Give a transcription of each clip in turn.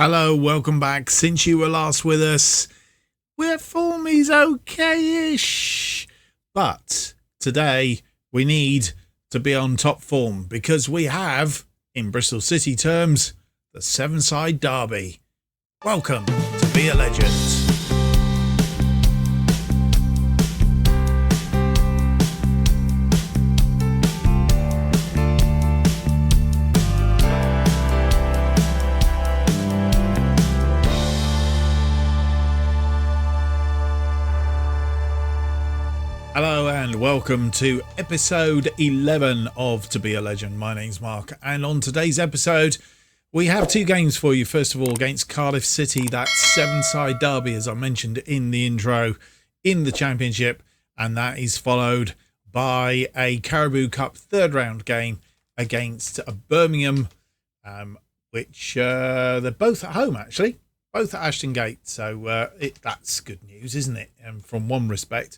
Hello, welcome back. Since you were last with us, our form is okay-ish. But today we need to be on top form because we have, in Bristol City terms, the Severnside derby. Welcome to Be A Legend. Hello and welcome to episode 11 of To Be A Legend. My name's Mark, and on today's episode we have two games for you. First of all, against Cardiff City, that Severnside derby, as I mentioned in the intro, in the Championship, and that is followed by a Carabao Cup third round game against Birmingham, which they're both at home, actually, both at Ashton Gate, so that's good news, isn't it? From one respect.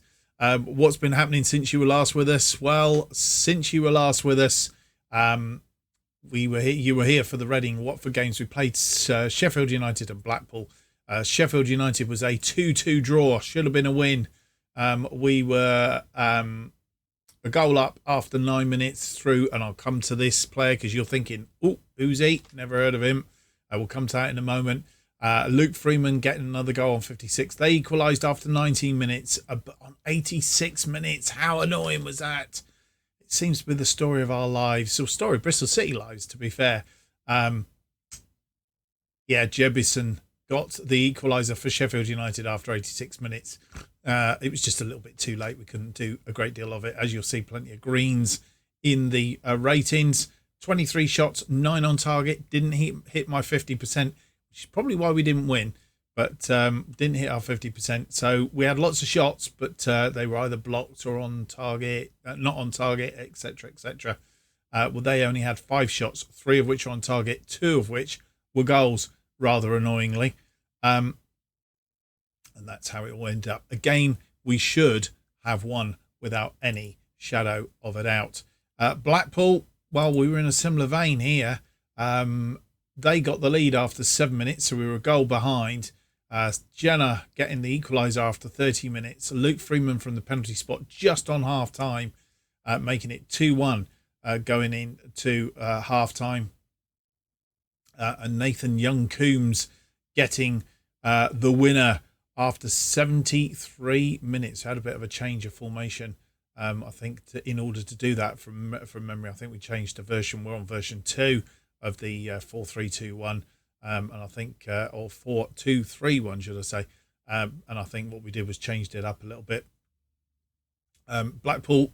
What's been happening since you were last with us? Well, since you were last with us, you were here for the Reading Watford games. We played Sheffield United and Blackpool. Sheffield United was a 2-2 draw. Should have been a win. We were a goal up after 9 minutes through, and I'll come to this player because you're thinking, oh, who's he? Never heard of him. I will come to that in a moment. Luke Freeman getting another goal on 56. They equalised after 19 minutes, but on 86 minutes. How annoying was that? It seems to be the story of our lives, or story of Bristol City lives, to be fair. Jebison got the equaliser for Sheffield United after 86 minutes. It was just a little bit too late. We couldn't do a great deal of it. As you'll see, plenty of greens in the ratings. 23 shots, 9 on target. Didn't hit my 50%. Which is probably why we didn't win, but didn't hit our 50%. So we had lots of shots, but they were either blocked or on target, not on target, etc., etc. They only had 5 shots, 3 of which were on target, 2 of which were goals, rather annoyingly. And that's how it all ended up. A game we should have won without any shadow of a doubt. Blackpool, well, we were in a similar vein here. They got the lead after 7 minutes, so we were a goal behind. Jenna getting the equaliser after 30 minutes. Luke Freeman from the penalty spot just on half-time, making it 2-1 going into half-time. And Nathan Young-Coombs getting the winner after 73 minutes. Had a bit of a change of formation, I think, in order to do that from memory. I think we changed to we're on version 2. Of the 4-3-2-1, and I think, or 4-2-3-1, should I say? And I think what we did was changed it up a little bit. Blackpool,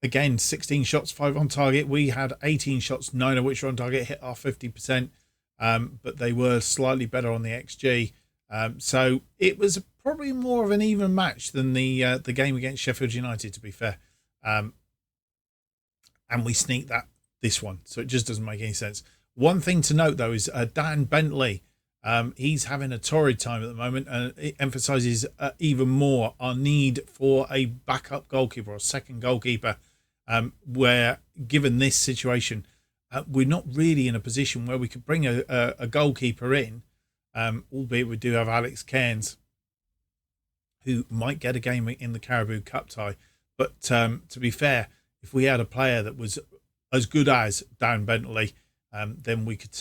again, 16 shots, 5 on target. We had 18 shots, 9 of which were on target, hit our 50%, but they were slightly better on the XG. So it was probably more of an even match than the game against Sheffield United, to be fair. And we sneaked this one, so it just doesn't make any sense. One thing to note, though, is Dan Bentley. He's having a torrid time at the moment, and it emphasises even more our need for a backup goalkeeper or second goalkeeper, where, given this situation, we're not really in a position where we could bring a goalkeeper in, albeit we do have Alex Cairns, who might get a game in the Carabao Cup tie. But to be fair, if we had a player that was as good as Dan Bentley, then we could,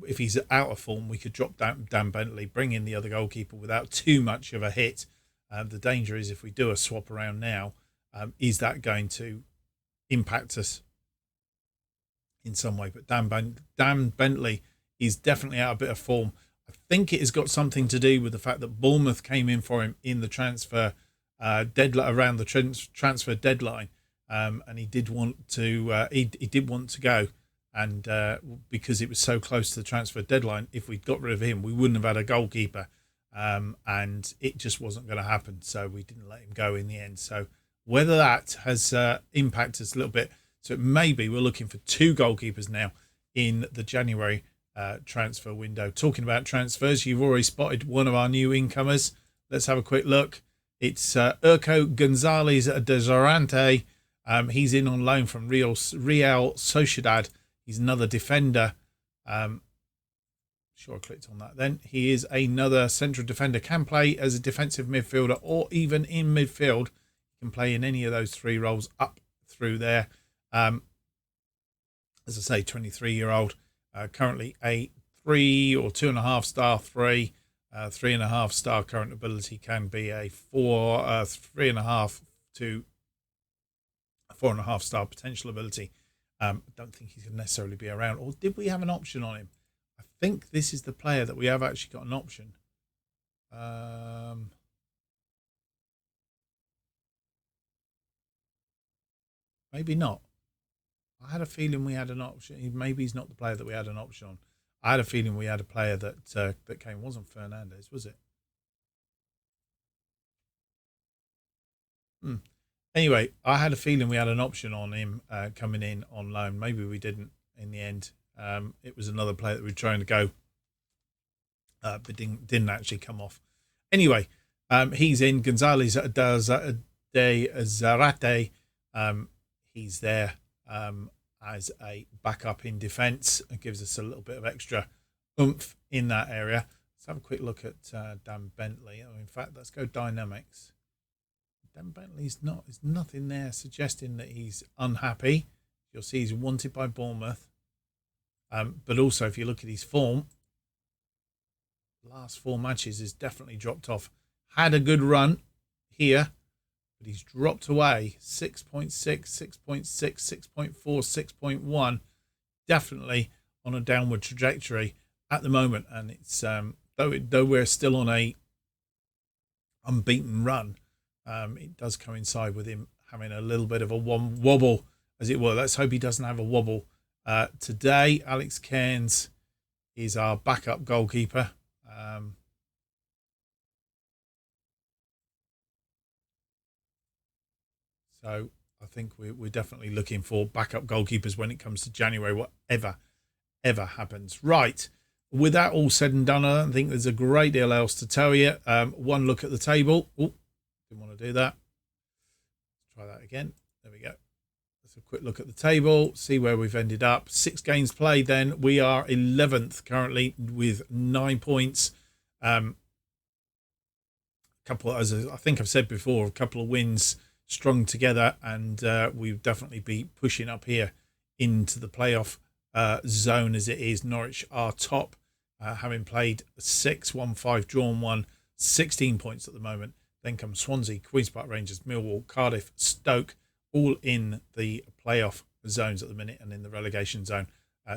if he's out of form, we could drop Dan Bentley, bring in the other goalkeeper without too much of a hit. The danger is if we do a swap around now, is that going to impact us in some way? But Dan Bentley is definitely out of a bit of form. I think it has got something to do with the fact that Bournemouth came in for him in the transfer deadline, around the transfer deadline. And he did want to. He did want to go, and because it was so close to the transfer deadline, if we'd got rid of him, we wouldn't have had a goalkeeper, and it just wasn't going to happen. So we didn't let him go in the end. So whether that has impacted us a little bit, so maybe we're looking for 2 goalkeepers now in the January transfer window. Talking about transfers, you've already spotted one of our new incomers. Let's have a quick look. It's Urco Gonzalez de Zorante. He's in on loan from Real Sociedad. He's another defender. Sure, I clicked on that then. He is another central defender, can play as a defensive midfielder or even in midfield. He can play in any of those three roles up through there. As I say, 23-year-old, currently a 3 or 2.5 star 3. 3.5 star current ability can be a 3.5 to 4.5 star potential ability. I don't think he's going to necessarily be around. Or did we have an option on him? I think this is the player that we have actually got an option. Maybe not. I had a feeling we had an option. Maybe he's not the player that we had an option on. I had a feeling we had a player that came. It wasn't Fernandez, was it? Anyway, I had a feeling we had an option on him coming in on loan. Maybe we didn't in the end. It was another player that we were trying to go, but didn't actually come off. Anyway, he's in. Gonzalez de Zarate. He's there as a backup in defence. It gives us a little bit of extra oomph in that area. Let's have a quick look at Dan Bentley. In fact, let's go dynamics. Dan Bentley's there's nothing there suggesting that he's unhappy. You'll see he's wanted by Bournemouth. But also, if you look at his form, last 4 matches has definitely dropped off. Had a good run here, but he's dropped away. 6.6, 6.6, 6.4, 6.1. Definitely on a downward trajectory at the moment. And it's though we're still on a unbeaten run, it does coincide with him having a little bit of a wobble, as it were. Let's hope he doesn't have a wobble today. Alex Cairns is our backup goalkeeper. So I think we're definitely looking for backup goalkeepers when it comes to January, whatever happens. Right. With that all said and done, I don't think there's a great deal else to tell you. One look at the table. Oh, didn't want to do that. Let's try that again. There we go. Let's have a quick look at the table, see where we've ended up. 6 games played then. We are 11th currently with 9 points. Couple, as I think I've said before, a couple of wins strung together, and we'll definitely be pushing up here into the playoff zone as it is. Norwich are top, having played 6, won 5, drawn 1, 16 points at the moment. Then come Swansea, Queen's Park Rangers, Millwall, Cardiff, Stoke, all in the playoff zones at the minute and in the relegation zone.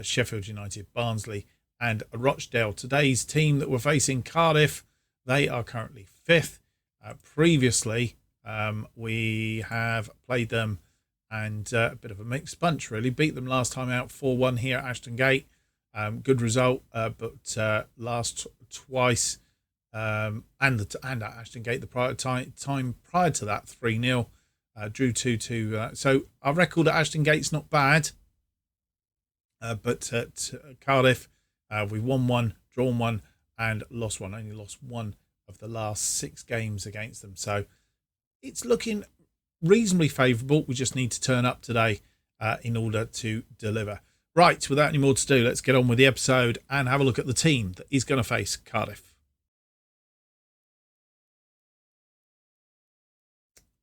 Sheffield United, Barnsley and Rochdale. Today's team that we're facing, Cardiff, they are currently 5th. Previously, we have played them and a bit of a mixed bunch, really. Beat them last time out 4-1 here at Ashton Gate. Good result, but last twice and at Ashton Gate the time prior to that 3-0. Drew 2-2. So our record at Ashton Gate's not bad. But at Cardiff, we won 1, drawn 1 and lost 1. Only lost 1 of the last 6 games against them. So it's looking reasonably favourable. We just need to turn up today in order to deliver. Right, without any more to do, let's get on with the episode and have a look at the team that is going to face Cardiff.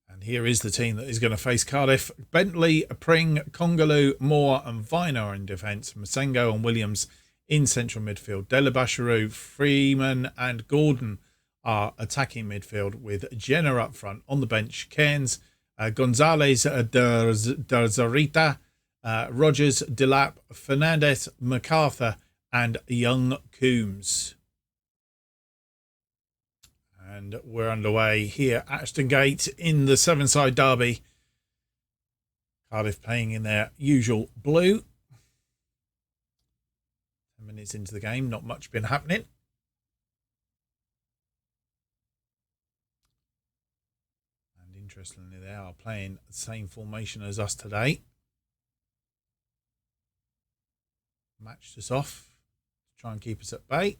And here is the team that is going to face Cardiff. Bentley, Pring, Kongaloo, Moore and Vine are in defence. Masengo and Williams in central midfield. Delabasharu, Freeman and Gordon are attacking midfield with Jenner up front. On the bench, Cairns, Gonzalez, Darzarita, Rogers, Delap, Fernandez, MacArthur and Young Coombs. And we're underway here at Ashton Gate in the Severnside derby. Cardiff playing in their usual blue. 10 minutes into the game, not much been happening. And interestingly, they are playing the same formation as us today. Matched us off to try and keep us at bay.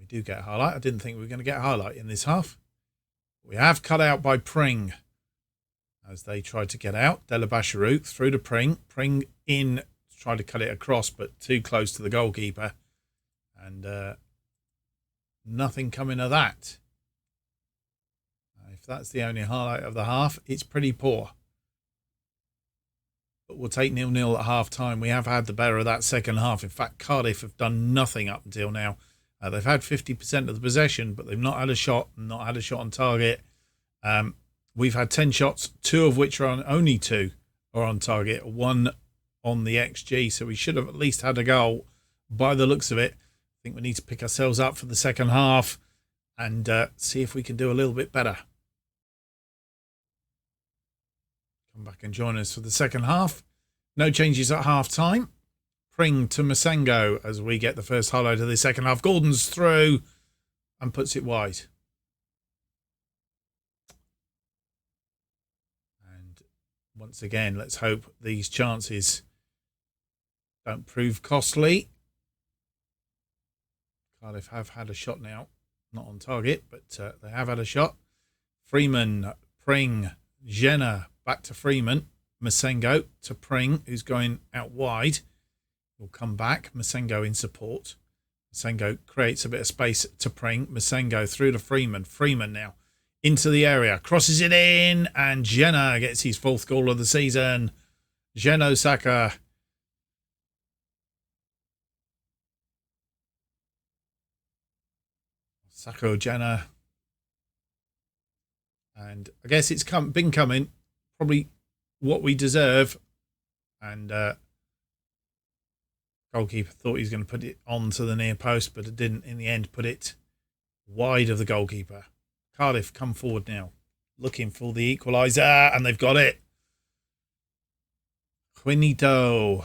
Do get a highlight. I didn't think we were going to get a highlight in this half. We have cut out by Pring. as they tried to get out. Delabasharu through to Pring. Pring in, tried to cut it across, but too close to the goalkeeper. And nothing coming of that. If that's the only highlight of the half, it's pretty poor. But we'll take 0-0 at half time. We have had the better of that second half. In fact, Cardiff have done nothing up until now. They've had 50% of the possession, but they've not had a shot, not had a shot on target. We've had 10 shots, 2 of which are on, only 2 are on target, 1 on the XG. So we should have at least had a goal by the looks of it. I think we need to pick ourselves up for the second half and see if we can do a little bit better. Come back and join us for the second half. No changes at half time. Pring to Masengo as we get the first highlight of the second half. Gordon's through and puts it wide. And once again, let's hope these chances don't prove costly. Cardiff have had a shot now. Not on target, but they have had a shot. Freeman, Pring, Jenner, back to Freeman. Masengo to Pring, who's going out wide. Will come back. Masengo in support. Masengo creates a bit of space to Pring. Masengo through to Freeman. Freeman now into the area. Crosses it in. And Jenner gets his 4th goal of the season. Geno Saka. Saka Jenner. And I guess it's been coming. Probably what we deserve. And goalkeeper thought he was going to put it onto the near post, but it didn't in the end put it wide of the goalkeeper. Cardiff come forward now, looking for the equaliser, and they've got it. Juanito.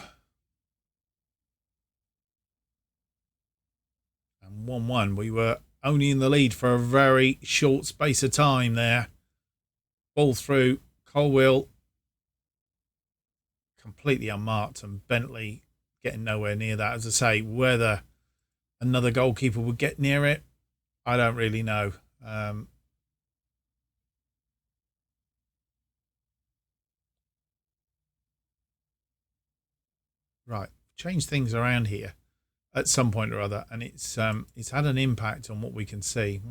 And 1-1. We were only in the lead for a very short space of time there. Ball through. Colwill completely unmarked, and Bentley getting nowhere near that. As I say, whether another goalkeeper would get near it, I don't really know. Right, change things around here at some point or other, and it's had an impact on what we can see.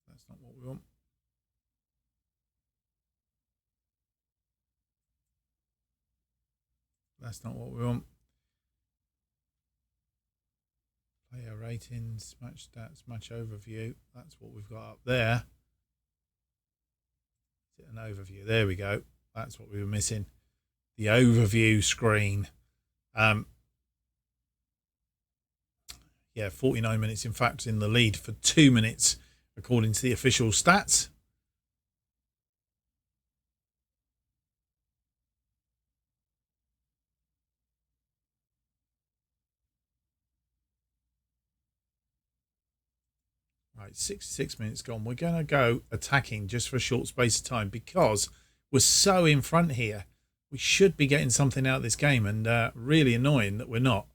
That's not what we want. That's not what we want. Player ratings, match stats, match overview. That's what we've got up there. Is it an overview? There we go. That's what we were missing. The overview screen. Yeah, 49 minutes. In fact, in the lead for 2 minutes, according to the official stats. Right, 66 minutes gone. We're going to go attacking just for a short space of time because we're so in front here. We should be getting something out of this game, and really annoying that we're not.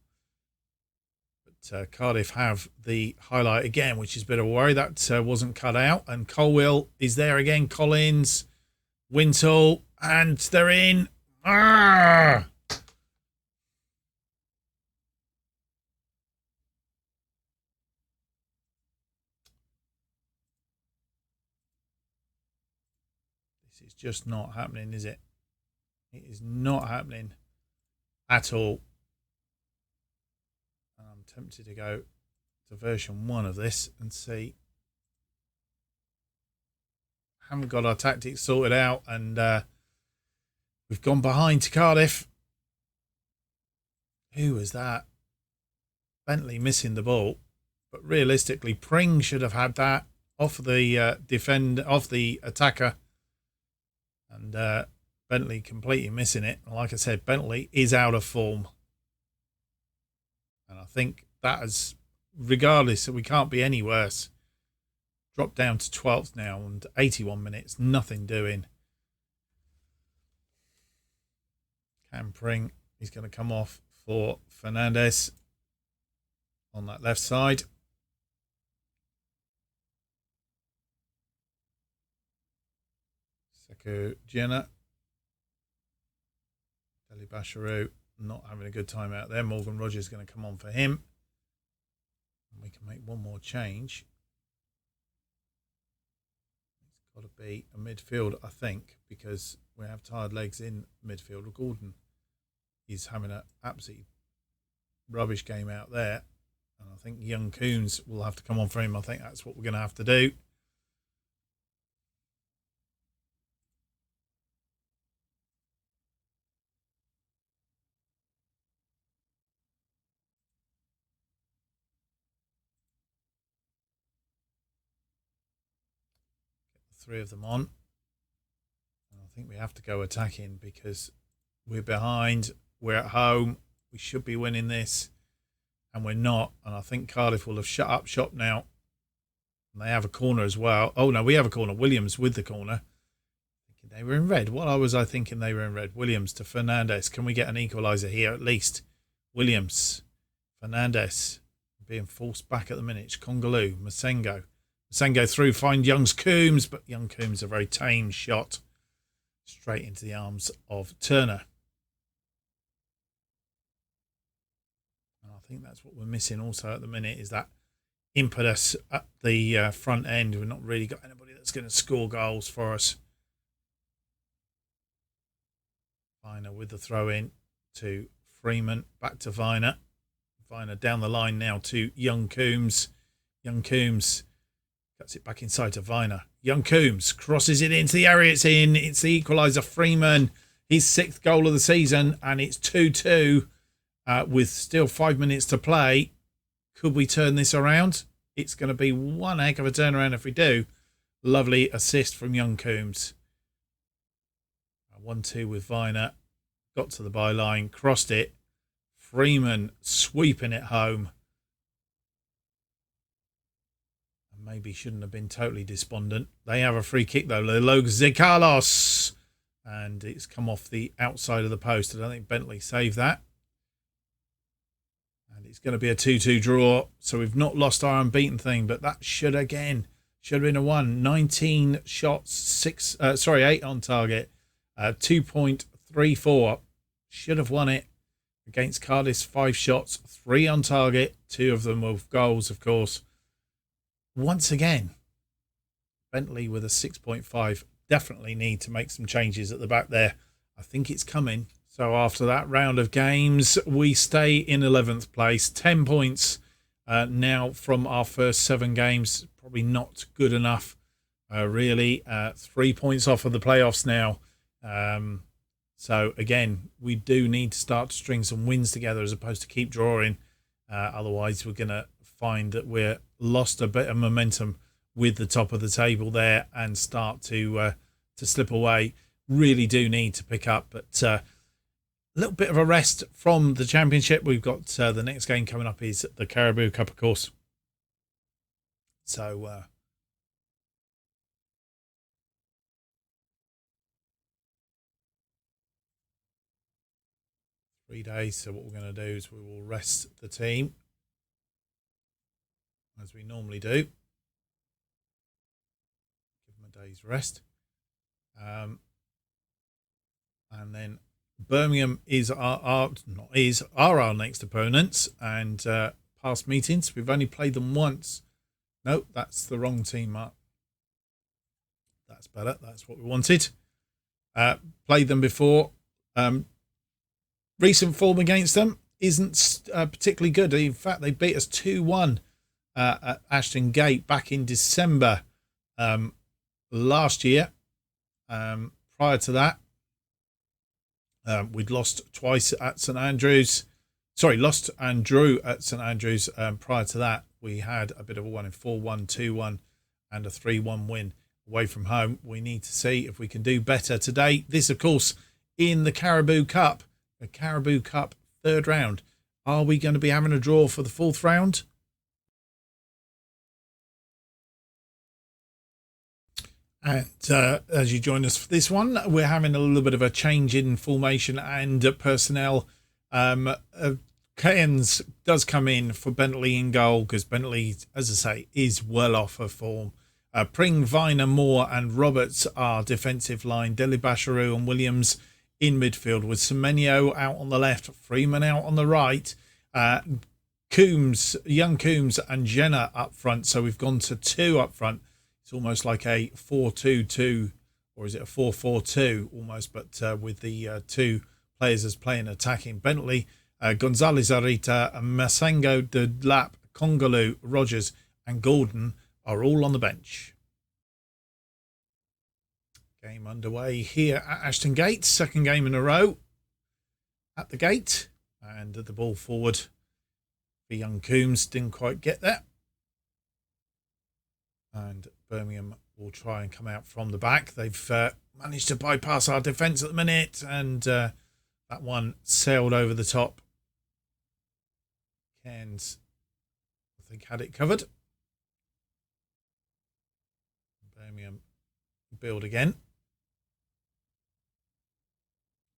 But Cardiff have the highlight again, which is a bit of a worry. That wasn't cut out. And Colwill is there again. Collins, Wintle, and they're in. Arrgh! This is just not happening, is it? It is not happening at all. And I'm tempted to go to version 1 of this and see. Haven't got our tactics sorted out, and we've gone behind to Cardiff. Who was that? Bentley missing the ball, but realistically, Pring should have had that off the off the attacker, and Bentley completely missing it. Like I said, Bentley is out of form, and I think that is, regardless, we can't be any worse. Dropped down to 12th now, and 81 minutes, nothing doing. Cam Pring He's going to come off for Fernandez on that left side. Sekou Jenna. Deli Basharu not having a good time out there. Morgan Rogers is going to come on for him. And we can make one more change. It's got to be a midfield, I think, because we have tired legs in midfield. Gordon is having an absolutely rubbish game out there. And I think young Coombs will have to come on for him. I think that's what we're going to have to do. Three of them on. And I think we have to go attacking because we're behind. We're at home. We should be winning this. And we're not. And I think Cardiff will have shut up shop now. And they have a corner as well. Oh, no, we have a corner. Williams with the corner. Thinking they were in red. What was I thinking they were in red? Williams to Fernandez. Can we get an equaliser here at least? Williams. Fernandez. Being forced back at the minute. Kongaloo. Masengo. Masengo through, find Young's Coombs, but young Coombs a very tame shot straight into the arms of Turner. And I think that's what we're missing also at the minute is that impetus at the front end. We've not really got anybody that's going to score goals for us. Viner with the throw in to Freeman, back to Viner. Viner down the line now to Young Coombs. Young Coombs cuts it back inside to Viner. Young Coombs crosses it into the area it's in. It's the equaliser. Freeman, his 6th goal of the season, and it's 2-2 with still 5 minutes to play. Could we turn this around? It's going to be one heck of a turnaround if we do. Lovely assist from Young Coombs. 1-2 with Viner. Got to the byline, crossed it. Freeman sweeping it home. Maybe shouldn't have been totally despondent. They have a free kick though. Logos de Carlos. And it's come off the outside of the post. I don't think Bentley saved that. And it's going to be a 2-2 draw. So we've not lost our unbeaten thing. But that should have been a 1. 19 shots, 8 on target. 2.34. Should have won it against Cardiff's 5 shots. 3 on target. 2 of them with goals, of course. Once again, Bentley with a 6.5. Definitely need to make some changes at the back there. I think it's coming. So after that round of games, we stay in 11th place. 10 points now from our first 7 games. Probably not good enough, really. 3 points off of the playoffs now. So again, we do need to start to string some wins together as opposed to keep drawing. Otherwise, we're going to find that we're lost a bit of momentum with the top of the table there and start to slip away. Really do need to pick up, but a little bit of a rest from the championship. We've got the next game coming up is the Caribou Cup, of course. So 3 days. So what we're going to do is we will rest the team as we normally do. Give them a day's rest. And then Birmingham is our next opponents, and past meetings we've only played them once. No, that's the wrong team, Mark. That's better. That's what we wanted. Played them before. Recent form against them isn't particularly good. In fact, they beat us 2-1 at Ashton Gate back in December last year. Prior to that, we'd lost twice at St Andrews. Sorry, lost and drew at St Andrews. Prior to that, we had a bit of a 4-1, 2-1 and a 3-1 win away from home. We need to see if we can do better today. This, of course, in the Caribou Cup. The Caribou Cup 3rd round. Are we going to be having a draw for the 4th round? And as you join us for this one, we're having a little bit of a change in formation and personnel Cairns does come in for Bentley in goal because Bentley, as I say, is well off her form. Pring, Viner, Moore and Roberts are defensive line. Delibasharu and Williams in midfield with Semenyo out on the left, Freeman out on the right. Young Coombs and Jenner up front. So we've gone to 2 up front. It's almost like a 4-2-2, or is it a 4-4-2 almost, but with the 2 players as playing attacking. Bentley, Gonzalez Arita, Masengo, De Lap, Kongalu, Rogers and Gordon are all on the bench. Game underway here at Ashton Gate. Second game in a row at the gate. And the ball forward for young Coombs. Didn't quite get there. And Birmingham will try and come out from the back. They've managed to bypass our defence at the minute. And that one sailed over the top. Cairns, I think, had it covered. Birmingham build again.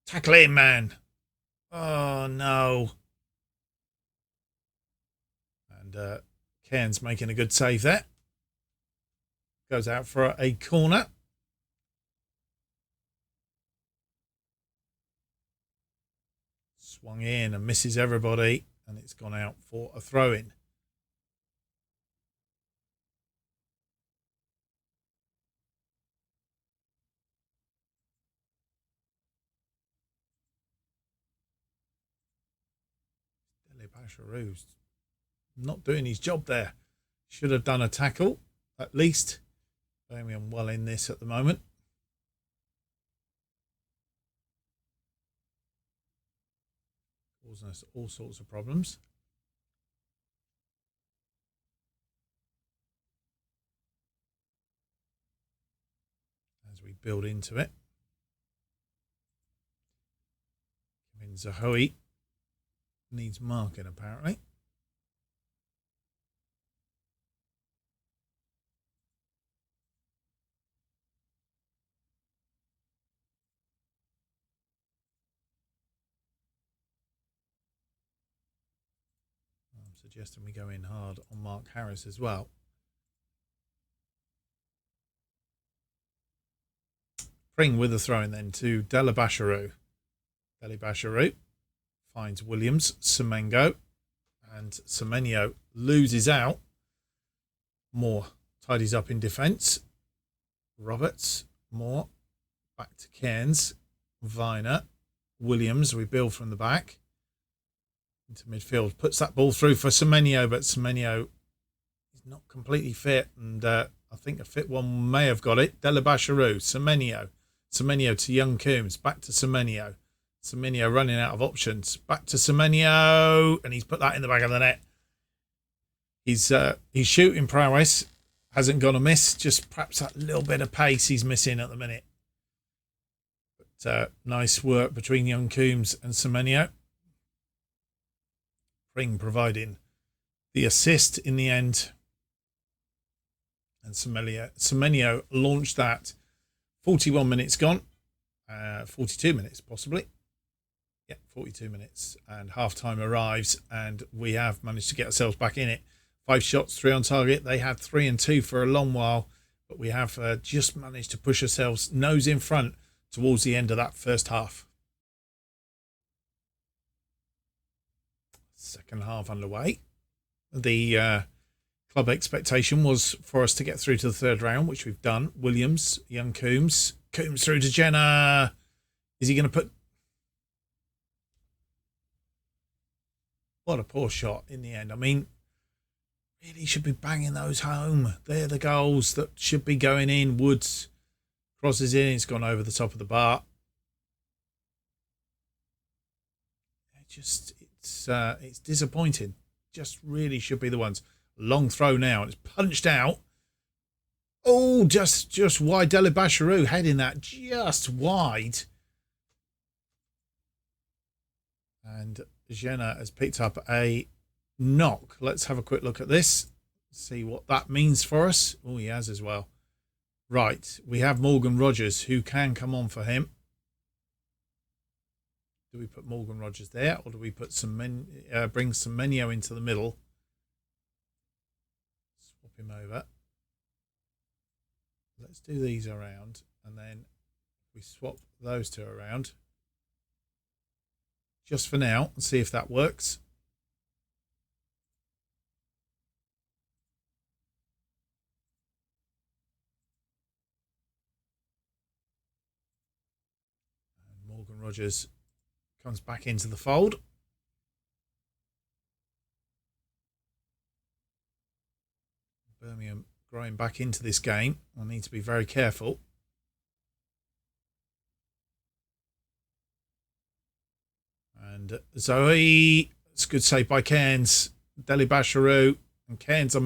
Tackle in, man. Oh, no. And Cairns making a good save there. Goes out for a corner. Swung in and misses everybody. And it's gone out for a throw-in. Delibasharu's not doing his job there. Should have done a tackle, at least. Birmingham well in this at the moment. Causing us all sorts of problems. As we build into it. Kevin Zahoui needs marking apparently. Suggesting we go in hard on Mark Harris as well. Pring with a throw in then to Delibasharu. Delibasharu finds Williams, Semengo, and Semenyo loses out. Moore tidies up in defence. Roberts, Moore, back to Cairns, Viner, Williams. We build from the back. Into midfield, puts that ball through for Semenyo, but Semenyo is not completely fit, and I think a fit one may have got it. Delibasharu, Semenyo to young Coombs, back to Semenyo running out of options, back to Semenyo, and he's put that in the back of the net. His shooting prowess hasn't gone amiss, just perhaps that little bit of pace he's missing at the minute. But nice work between young Coombs and Semenyo. Pring providing the assist in the end. And Semenyo launched that. 41 minutes gone. 42 minutes possibly. Yeah, 42 minutes. And half-time arrives. And we have managed to get ourselves back in it. 5 shots, 3 on target. They had 3 and 2 for a long while. But we have just managed to push ourselves nose in front towards the end of that first half. Second half underway. The club expectation was for us to get through to the third round, which we've done. Williams, young Coombs through to Jenner. Is he going to put... What a poor shot in the end. I mean, really should be banging those home. They're the goals that should be going in. Woods crosses in. It's gone over the top of the bar. It's disappointing. Just really should be the ones. Long throw now. It's punched out. Oh, just wide. Delibasharu heading that just wide. And Jenna has picked up a knock. Let's have a quick look at this. See what that means for us. Oh, he has as well. Right. We have Morgan Rogers who can come on for him. Do we put Morgan Rogers there, or do we put bring Semenyo into the middle? Swap him over. Let's do these around, and then we swap those two around just for now and see if that works. And Morgan Rogers comes back into the fold. Birmingham growing back into this game. I need to be very careful. And Zoe, it's a good save by Cairns. Deli Basharoo, and Cairns have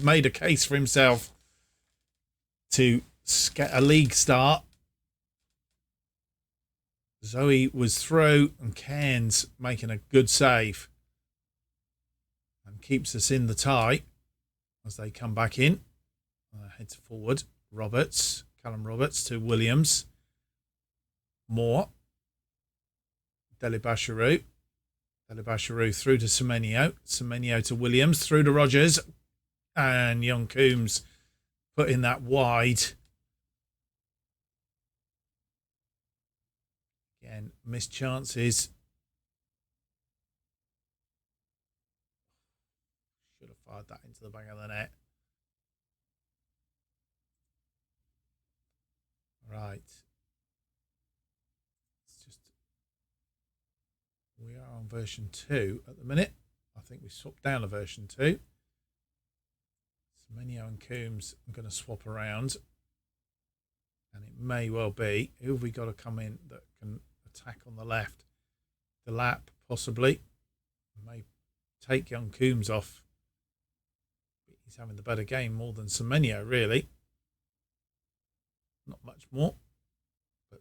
made a case for himself to get a league start. Zoe was through, and Cairns making a good save and keeps us in the tie as they come back in. Heads forward. Callum Roberts to Williams. Moore. Deli Basharoo through to Semenyo to Williams, through to Rogers, and young Coombs putting that wide. Again, missed chances. Should have fired that into the back of the net. Right. We are on version 2 at the minute. I think we swapped down to version 2. Semenyo and Coombs are going to swap around. And it may well be, who have we got to come in that can attack on the left? The lap, possibly. May take young Coombs off. He's having the better game more than Semenyo, really. Not much more. But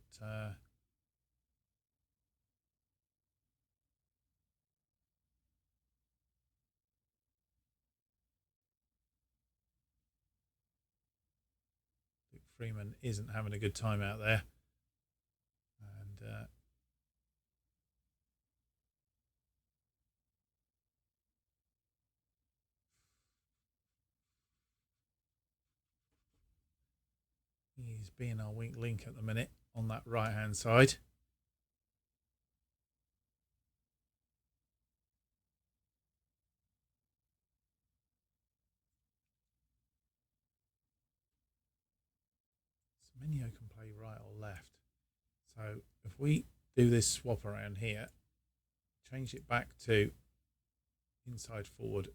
Freeman isn't having a good time out there. And he's being our weak link at the minute on that right hand side. Semenyo can play right or left. So if we do this swap around here, change it back to inside forward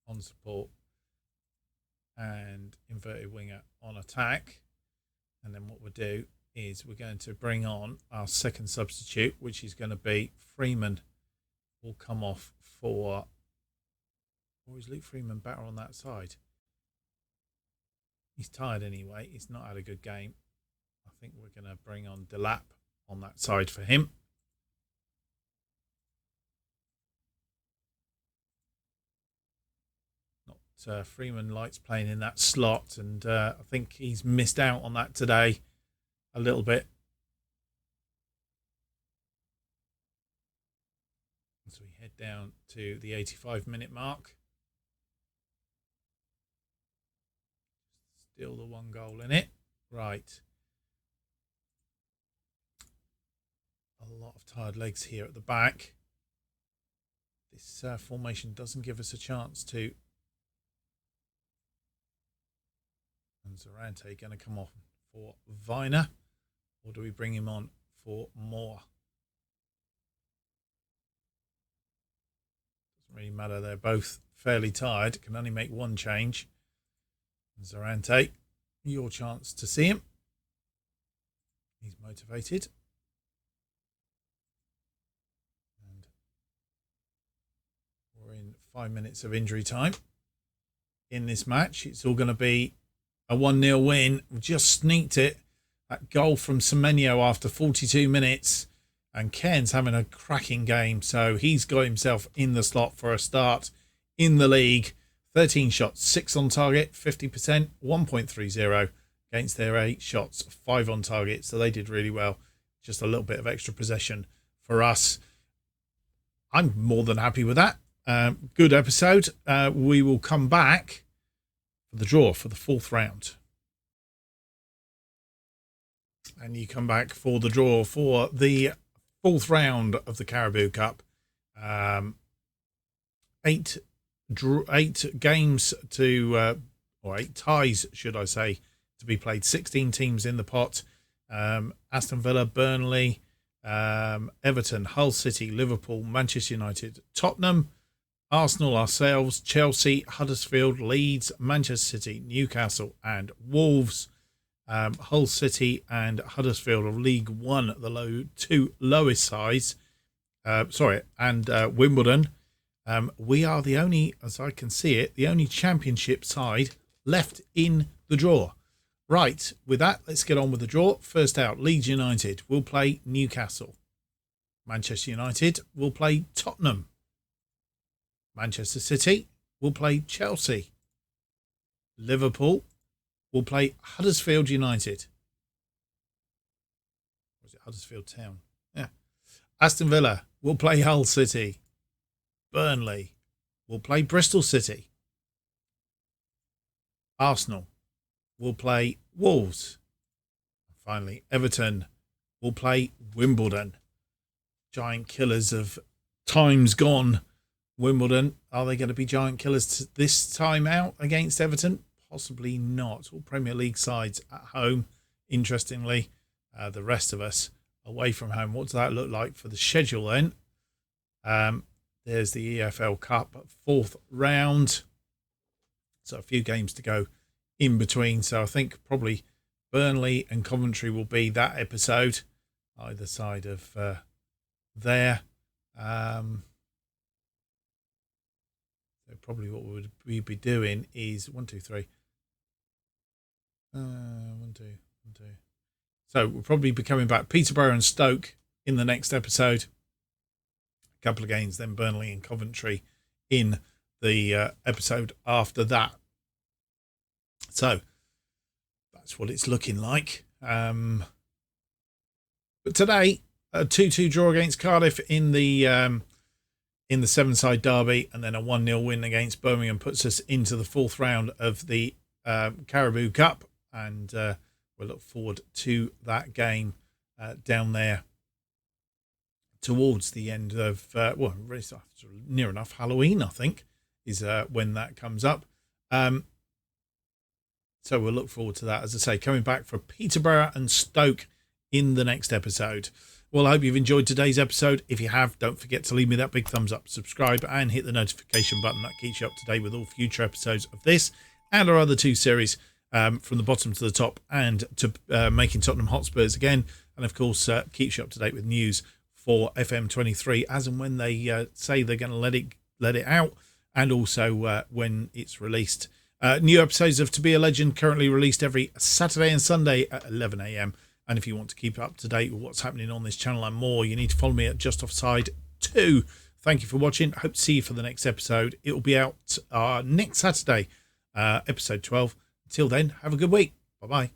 on support and inverted winger on attack, and then what we'll do is we're going to bring on our second substitute, which is going to be Freeman. Will come off for, or is Luke Freeman better on that side? He's tired anyway. He's not had a good game. I think we're going to bring on Delap on that side for him. Not Freeman likes playing in that slot, and I think he's missed out on that today a little bit. So we head down to the 85-minute mark. Still the one goal in it. Right. A lot of tired legs here at the back. This formation doesn't give us a chance to. And Zarante going to come off for Viner, or do we bring him on for Moore? Doesn't really matter. They're both fairly tired. Can only make one change. Zarante, your chance to see him. He's motivated. And we're in 5 minutes of injury time in this match. It's all going to be a 1-0 win. We just sneaked it. That goal from Semenyo after 42 minutes. And Ken's having a cracking game. So he's got himself in the slot for a start in the league. 13 shots, 6 on target, 50%, 1.30 against their 8 shots, 5 on target. So they did really well. just a little bit of extra possession for us. I'm more than happy with that. Good episode. We will come back for the draw for the 4th round. And you come back for the draw for the 4th round of the Caribou Cup. 8 games to, or 8 ties, should I say, to be played. 16 teams in the pot. Aston Villa, Burnley, Everton, Hull City, Liverpool, Manchester United, Tottenham, Arsenal, ourselves, Chelsea, Huddersfield, Leeds, Manchester City, Newcastle and Wolves. Hull City and Huddersfield of League One, the two lowest sides. And Wimbledon. We are the only, as I can see it, the only championship side left in the draw. Right, with that, let's get on with the draw. First out, Leeds United will play Newcastle. Manchester United will play Tottenham. Manchester City will play Chelsea. Liverpool will play Huddersfield United. Or is it Huddersfield Town? Yeah. Aston Villa will play Hull City. Burnley will play Bristol City. Arsenal will play Wolves. And finally, Everton will play Wimbledon. Giant killers of times gone. Wimbledon, are they going to be giant killers this time out against Everton? Possibly not. All Premier League sides at home, interestingly. The rest of us away from home. What does that look like for the schedule then? There's the EFL Cup 4th round. So a few games to go in between. So I think probably Burnley and Coventry will be that episode. Either side of there. So probably what we'd be doing is 1, 2, 3. 1, 2, 1, 2. So we'll probably be coming back Peterborough and Stoke in the next episode. A couple of games, then Burnley and Coventry in the episode after that. So that's what it's looking like. But today, a 2-2 draw against Cardiff in the Severnside derby, and then a 1-0 win against Birmingham puts us into the 4th round of the Caribou Cup, and we'll look forward to that game down there towards the end of really near enough Halloween, I think, is when that comes up. So we'll look forward to that, as I say, coming back for Peterborough and Stoke in the next episode. Well, I hope you've enjoyed today's episode. If you have, don't forget to leave me that big thumbs up, subscribe, and hit the notification button. That keeps you up to date with all future episodes of this and our other 2 series, from the bottom to the top, and to making Tottenham Hotspurs again. And of course, keeps you up to date with news for FM23 as and when they say they're going to let it out, and also when it's released. New episodes of To Be A Legend currently released every Saturday and Sunday at 11 a.m. And if you want to keep up to date with what's happening on this channel and more, you need to follow me at JustOffsideFM22. Thank you for watching. Hope to see you for the next episode. It will be out next Saturday, episode 12. Until then, have a good week. Bye-bye.